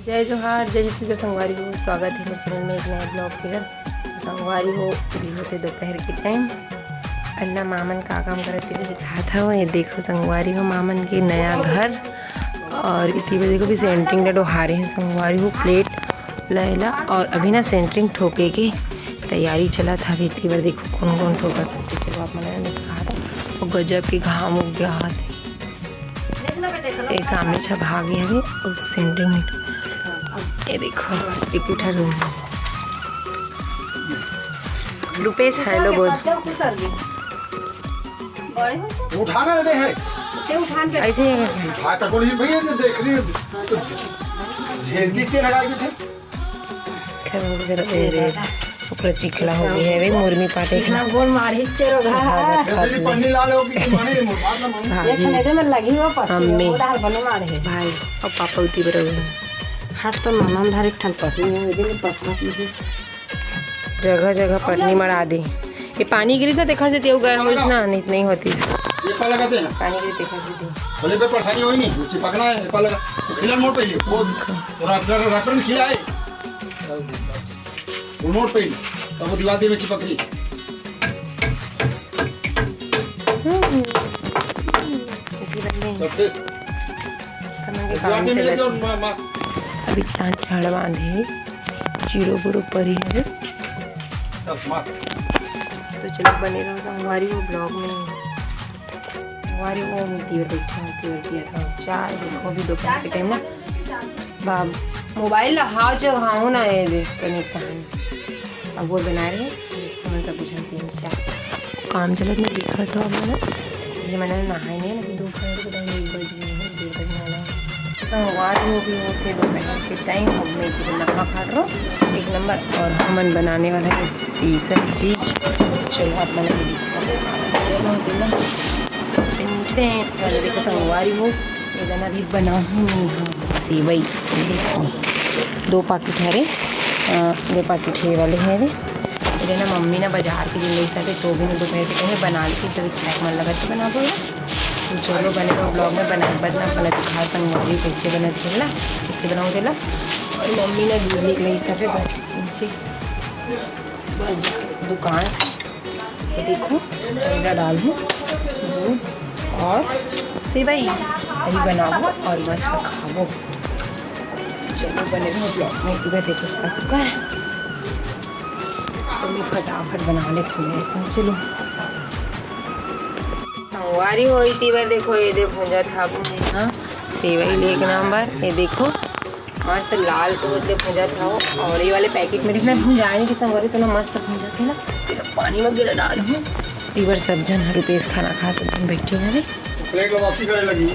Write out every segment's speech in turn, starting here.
जय जोहार, जय छत्तीसगढ़। संगवारी हो, स्वागत है मेरे चैनल में एक नए ब्लॉग के घर। संगवारी हो अभी होते दोपहर के टाइम। अल्लाह मामन का काम करते हुए दिखा था। ये देखो संगवारी हो मामन के नया घर और इतनी बजे को भी सेंटरिंग डोहा रहे हैं। संगवारी हो प्लेट लैला और अभी ना सेंटरिंग ठोके की तैयारी चला था। अभी इतनी बार देखो कौन कौन ठोका था। चलो आप मैंने कहा था वो गजब की घाम उग गया हाथ एक सामने छा भागी है और सेंटरिंग में ये देखो एक उठा रूम रुपेश हेलो बोल उठाना दे है ऐसे ही उठा तक बोली भैया ने देख रही झेलती से लगा के थे खैर जरा रे ऊपर चिकला हो गई है वे मुर्मी पाटे इतना गोल मारी चेरो घा जल्दी पन्नी ला लो कि माने मुर्बाद ना माने ये खने दे मन लगी हो पर मम्मी दाल बने मारे है भाई और पापा उती बराबर हाथ तो मामा धारे ठन पति है दिन पसमा की जगह जगह पटनी मरा दी। ये पानी गिरी था देखा से तेव गया हो ना नहीं होती ये पर लगाते हैं ना पानी गिरी देखा से बोले पे परेशानी होई नहीं चिपकना है पर लगा तो खिला मोड़ पे वो रैपर में खिला है वो मोड़ पे तब वो दीवार में चिपक रही सबसे समझ के काम चला अभी चांद झाड़ बांधे जीरो बुरो परी है तो चलो बनेगा संगवारी वो ब्लॉग में संगवारी वो मिलती है दिया था चार देखो अभी दोपहर के टाइम ना बाब मोबाइल हाथ जो हाँ ना है कनेक्ट कहानी अब वो बना रहे हैं सब कुछ चार काम चलत में देखा था मैंने नहाए नहीं लेकिन दोपहर के टाइम 1 बजे 1:30 बजे नहाना संगवारी हो भी होते दोपहर के टाइम अब मैं इधर नहा खा रहा हूँ एक नंबर और हमन बनाने वाला है स्पेशल चीज। चलो आप बना के देखो संगवारी हो इधर अभी बनाऊँ सेवई देखो 2 पैकेट है रे 2 पैकेट है वाले हैं रे इधर ना मम्मी ना बाजार के दिन ले सकते तो भी ना दोपहर के टाइम बना ली थी जब मन लगा तो बना दो तो चलो बने तो ब्लॉग में बना बदना पहले तो खा संगवारी कैसे बना देला कैसे बनाऊँ देला और मम्मी ने दूध निकले सके नीचे दुकान देखो इधर डालूँ दूध और सेवई अभी बनाओ और मस्त खाओ। चलो बने तो ब्लॉग में इधर देखो सबका तो मैं फटाफट बना ले खुले चलो संगवारी हो थी बार देखो ये दे भुंजा था हाँ सेवई ले एक नंबर ये देखो मस्त लाल तो बदले भुंजा था और ये वाले पैकेट में देखना भुंजाए नहीं कि संगवारी तो मस्त भुंजा थे ना पानी वगैरह डाल हूँ एक बार सब जन रुपेश खाना खा सब जन बैठे हैं प्लेट लो वापसी करे लगी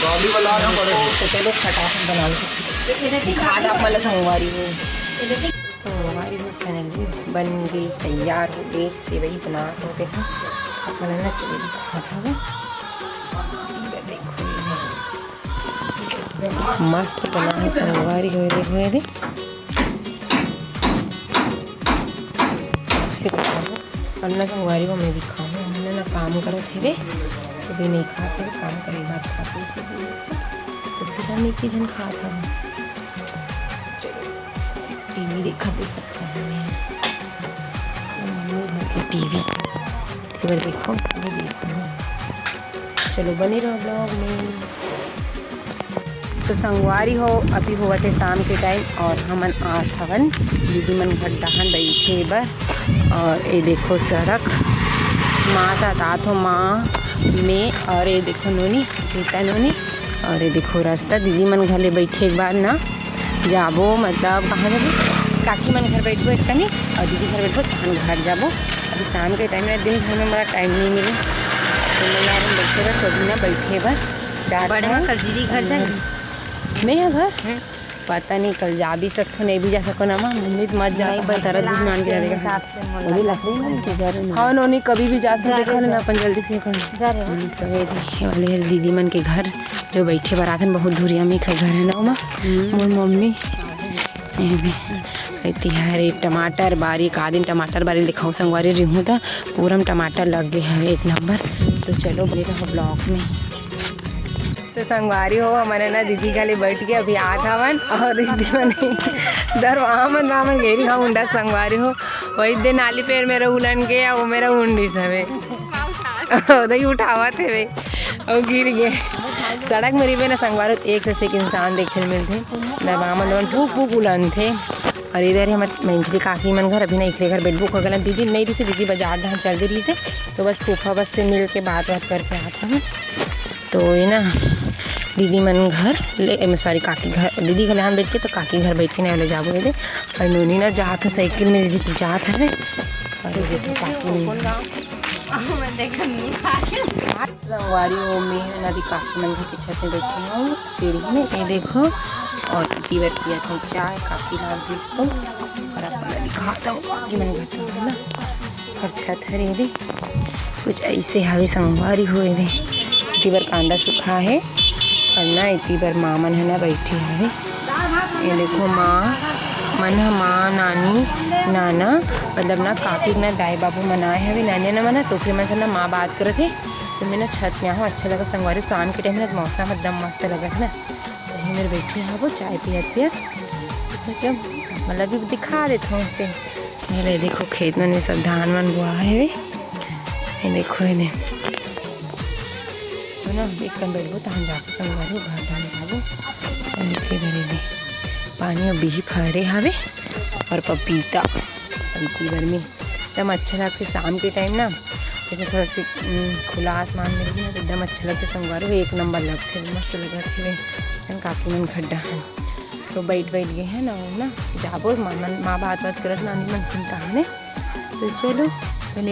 गाली वाला ना पड़े तो चलो फटाफट बना लो दिखा दो मतलब संगवारी हो संगवारी हो फाइनली बन गई तैयार हो गई सेवई बना सकते हैं अपना ना चलो दिखा देखो मस्त बना है संगवारी हो देखो ये अन्ना संगवारी को मैं भी खाऊँ हमने ना काम करो थे कभी नहीं खाते काम करे बात खाते तो फिर हम एक ही जन खाता हूँ टीवी देखा दे सकता हूँ टीवी देखो चलो बने रहो ब्लॉग में। तो संगवारी हो अभी हुआ थे शाम के टाइम और हमन आठवन दीदी मन घड्डाहन बैठे बर और ये देखो सड़क माँ साथ हो माँ में और ये देखो नोनी बेटा नोनी और ये देखो रास्ता दीदी मन घर ले बैठे एक बार ना जाबो मतलब कहाँ जाबो काकी मन घर बैठो एक नहीं और दीदी घर बैठो तहन घर जाबो अभी शाम के टाइम में दिन भर में बड़ा टाइम नहीं मिले तो मैं बैठे बस सभी ना बैठे बस कल दीदी घर जाएगी मैं घर पता नहीं कल जा भी सकते नहीं भी जा सको ना मम्मी मत जा तरह दूध मान के रहेगा हाँ नोनी कभी भी जा सकते ना अपन जल्दी से वाले दीदी मन के घर जो बैठे बरातन बहुत दूरिया में घर है ना मोर मम्मी तिहार टमाटर बारी का दिन टमाटर बारी लिखाऊँ संगवारी रिहूँ था पूरा टमाटर लग गए है 1 नंबर। तो चलो बने रहो ब्लॉग में। तो संगवारी हो हमारे ना दीदी खाली बैठ के अभी आत हवन और दीदी मने दर वामन घेरी हम उंडा संगवारी हो वही दे नाली पेड़ मेरा उलन के या वो मेरा उंडी सवे उधर ही उठावा थे वे और गिर गए सड़क मेरी पे ना संगवार एक से एक इंसान देखे मिलते न वामन लोन फूक फूक उलन थे और इधर हम मंजली काकी मन घर अभी ना इकरे घर बेट बुक हो गया दीदी नहीं रही थी दीदी बाजार धाम चल रही थी तो बस फूफा बस से मिल के बात करके आता हूँ तो ये ना दीदी मन घर सॉरी काकी घर दीदी घर हम बैठ के तो काकी घर बैठ के ना ले जाबो दे और नूनी ना जात है साइकिल में दीदी जात है और देखो काकी संगवारी में नदी काकी मन घर के छत में बैठी हूँ सीढ़ी में ये देखो और इतनी बार किया था चाय काफ़ी लाभ जिसको और आपको दिखाता हूँ काकी मन घर है ना और छत है रे कुछ ऐसे हवे संगवारी हुए थे इतनी बार कांदा सूखा है और ना इतनी बार माँ मन है ना बैठी है ये देखो माँ नानी नाना मतलब ना काफ़ी ना दाई बाबू मनाए हैं नानी ना मना तो फिर मैं से ना माँ बात करे थे तो मैं ना छत में आऊँ अच्छा लगा संगवारी शाम के टाइम ना मौसम एकदम मस्त लगा है ना वहीं मेरे बैठी है वो चाय पिया मतलब भी दिखा देते हैं मेरे देखो खेत में सब धान मन बुआ है ये देखो ये ना एक कम बैठो तो हम जाकर संगवारी घर डाले खाबो फिर पानी और बीज फरे हवे और पपीता घर में एकदम अच्छा लगता शाम के टाइम ना जैसे थोड़ा सी खुला आसमान मिल गया तो एकदम अच्छा लगता संगवारी एक नंबर लगते मस्त लगा थे काफ़ी मन खड्डा है तो बैठ गए हैं ना जाबो माँ बात करत नानी मन चिंता है तो चलो